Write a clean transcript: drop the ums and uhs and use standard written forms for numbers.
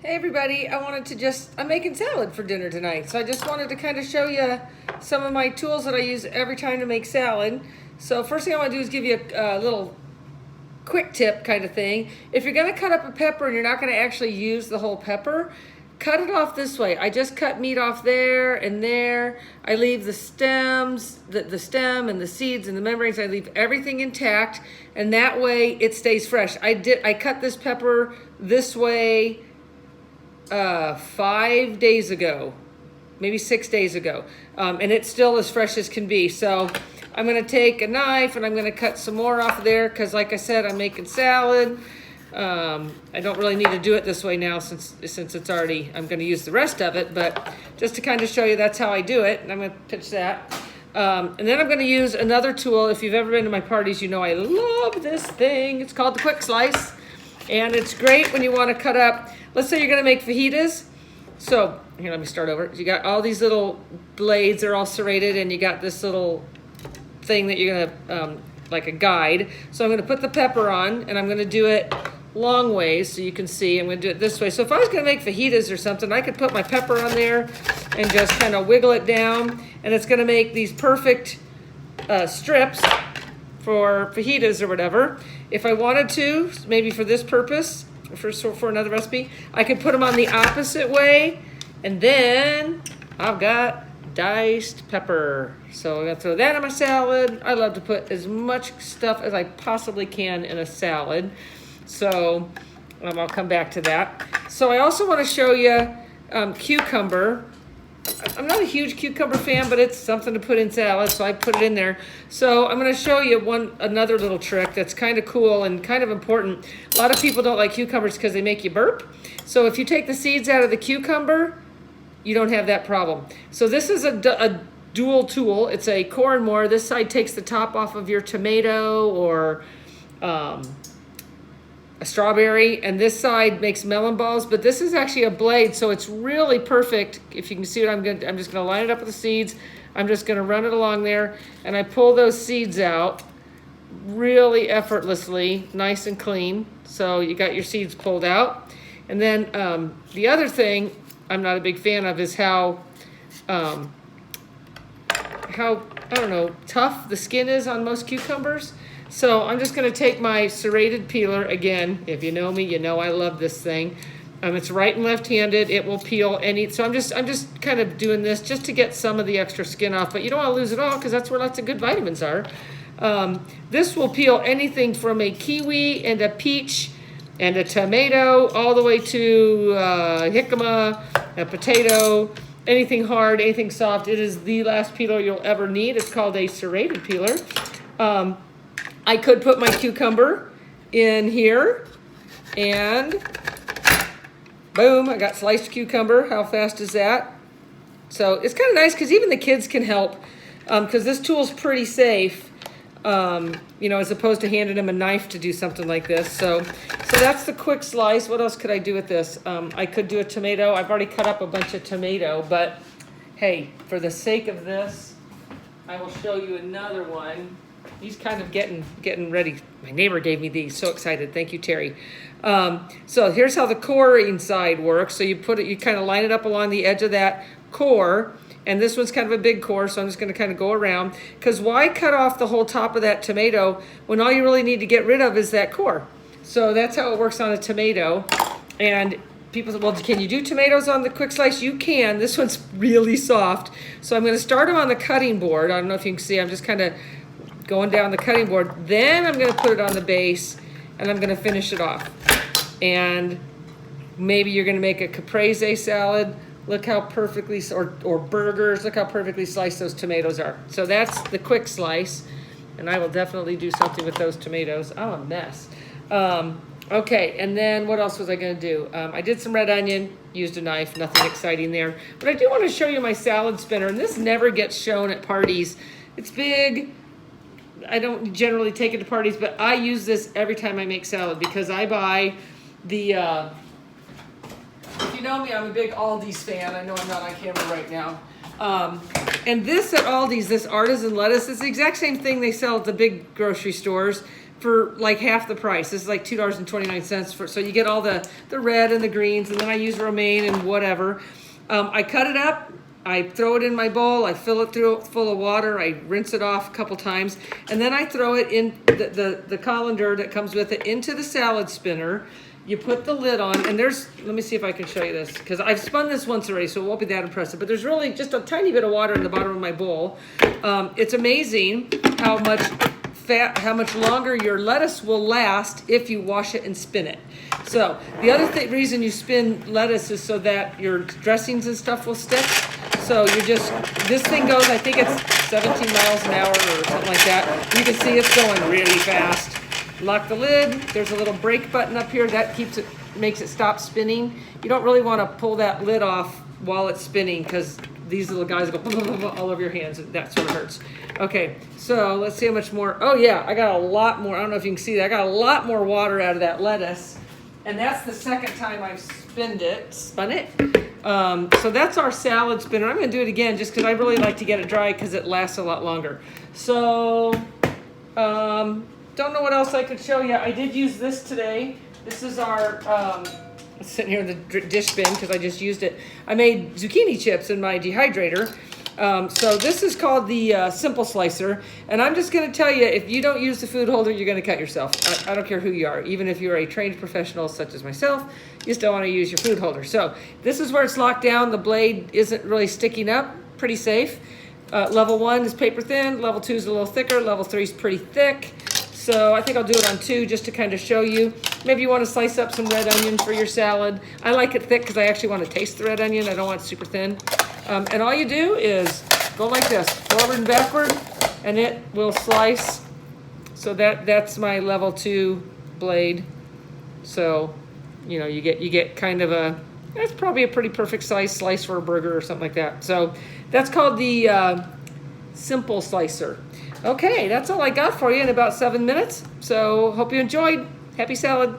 Hey everybody, I'm making salad for dinner tonight. So I just wanted to kind of show you some of my tools that I use every time to make salad. So first thing I want to do is give you a little quick tip kind of thing. If you're going to cut up a pepper and you're not going to actually use the whole pepper, cut it off this way. I just cut meat off there and there. I leave the stems, the stem and the seeds and the membranes, I leave everything intact, and that way it stays fresh. I cut this pepper this way 5 days ago, maybe 6 days ago, and it's still as fresh as can be. So I'm going to take a knife and I'm going to cut some more off of there because, like I said, I'm making salad. I don't really need to do it this way now since it's already, I'm going to use the rest of it, but just to kind of show you that's how I do it. And I'm going to pitch that. And then I'm going to use another tool. If you've ever been to my parties, you know I love this thing. It's called the Quick Slice. And it's great when you want to cut up, let's say you're going to make fajitas. So here, let me start over. You got all these little blades, they're all serrated, and you got this little thing that you're going to, like a guide. So I'm going to put the pepper on, and I'm going to do it long ways so you can see. I'm going to do it this way. So if I was going to make fajitas or something, I could put my pepper on there and just kind of wiggle it down, and it's going to make these perfect strips for fajitas or whatever. If I wanted to, maybe for this purpose, for another recipe, I could put them on the opposite way, and then I've got diced pepper. So I'm gonna throw that in my salad. I love to put as much stuff as I possibly can in a salad. So I'll come back to that. So I also want to show you cucumber. I'm not a huge cucumber fan, but it's something to put in salad, so I put it in there. So I'm going to show you another little trick that's kind of cool and kind of important. A lot of people don't like cucumbers because they make you burp. So if you take the seeds out of the cucumber, you don't have that problem. So this is a dual tool. It's a core and more. This side takes the top off of your tomato or a strawberry, and this side makes melon balls, but this is actually a blade, so it's really perfect. If you can see what I'm just gonna line it up with the seeds. I'm just gonna run it along there, and I pull those seeds out really effortlessly, nice and clean. So you got your seeds pulled out. And then the other thing I'm not a big fan of is how I don't know, tough the skin is on most cucumbers. So I'm just going to take my serrated peeler. Again, if you know me, you know I love this thing. It's right and left-handed. It will peel any. So I'm just kind of doing this just to get some of the extra skin off. But you don't want to lose it all because that's where lots of good vitamins are. This will peel anything from a kiwi and a peach and a tomato all the way to jicama, a potato, anything hard, anything soft. It is the last peeler you'll ever need. It's called a serrated peeler. I could put my cucumber in here, and boom, I got sliced cucumber. How fast is that? So it's kind of nice because even the kids can help because this tool's pretty safe, as opposed to handing them a knife to do something like this. So that's the Quick Slice. What else could I do with this? I could do a tomato. I've already cut up a bunch of tomato, but hey, for the sake of this, I will show you another one. He's kind of getting ready. My neighbor gave me these. So excited. Thank you, Terry. So here's how the core inside works. So you kind of line it up along the edge of that core. And this one's kind of a big core, so I'm just going to kind of go around. Because why cut off the whole top of that tomato when all you really need to get rid of is that core? So that's how it works on a tomato. And people say, well, can you do tomatoes on the Quick Slice? You can. This one's really soft. So I'm going to start them on the cutting board. I don't know if you can see. I'm just kind of going down the cutting board. Then I'm going to put it on the base, and I'm going to finish it off. And maybe you're going to make a caprese salad. Look how perfectly, or burgers, look how perfectly sliced those tomatoes are. So that's the Quick Slice, and I will definitely do something with those tomatoes. I'm a mess. Okay, and then what else was I going to do? I did some red onion, used a knife, nothing exciting there. But I do want to show you my salad spinner, and this never gets shown at parties. It's big. I don't generally take it to parties, but I use this every time I make salad because I buy the, if you know me, I'm a big Aldi's fan. I know I'm not on camera right now. And this at Aldi's, this artisan lettuce, is the exact same thing they sell at the big grocery stores, for like half the price. This is like $2.29 for, so you get all the red and the greens, and then I use romaine and whatever. I cut it up, I throw it in my bowl, I fill it full of water, I rinse it off a couple times, and then I throw it in the colander that comes with it into the salad spinner. You put the lid on, and let me see if I can show you this, because I've spun this once already, so it won't be that impressive, but there's really just a tiny bit of water in the bottom of my bowl. It's amazing how much longer your lettuce will last if you wash it and spin it. So the other reason you spin lettuce is so that your dressings and stuff will stick. So this thing goes, I think it's 17 miles an hour or something like that. You can see it's going really fast. Lock the lid. There's a little brake button up here that makes it stop spinning. You don't really want to pull that lid off while it's spinning, because these little guys go all over your hands, and that sort of hurts. Okay, so let's see how much more. Oh yeah, I got a lot more. I don't know if you can see that. I got a lot more water out of that lettuce, and that's the second time I've spun it. So that's our salad spinner. I'm going to do it again just because I really like to get it dry because it lasts a lot longer. So, don't know what else I could show you. I did use this today. This is our, it's sitting here in the dish bin because I just used it. I made zucchini chips in my dehydrator. So this is called the Simple Slicer. And I'm just going to tell you, if you don't use the food holder, you're going to cut yourself. I don't care who you are. Even if you're a trained professional such as myself, you still want to use your food holder. So this is where it's locked down. The blade isn't really sticking up. Pretty safe. Level 1 is paper thin. Level 2 is a little thicker. Level 3 is pretty thick. So I think I'll do it on 2 just to kind of show you. Maybe you want to slice up some red onion for your salad. I like it thick because I actually want to taste the red onion. I don't want it super thin. And all you do is go like this, forward and backward, and it will slice. So that's my level 2 blade. So, you know, you get kind of that's probably a pretty perfect size slice for a burger or something like that. So that's called the Simple Slicer. Okay, that's all I got for you in about 7 minutes. So hope you enjoyed. Happy salad.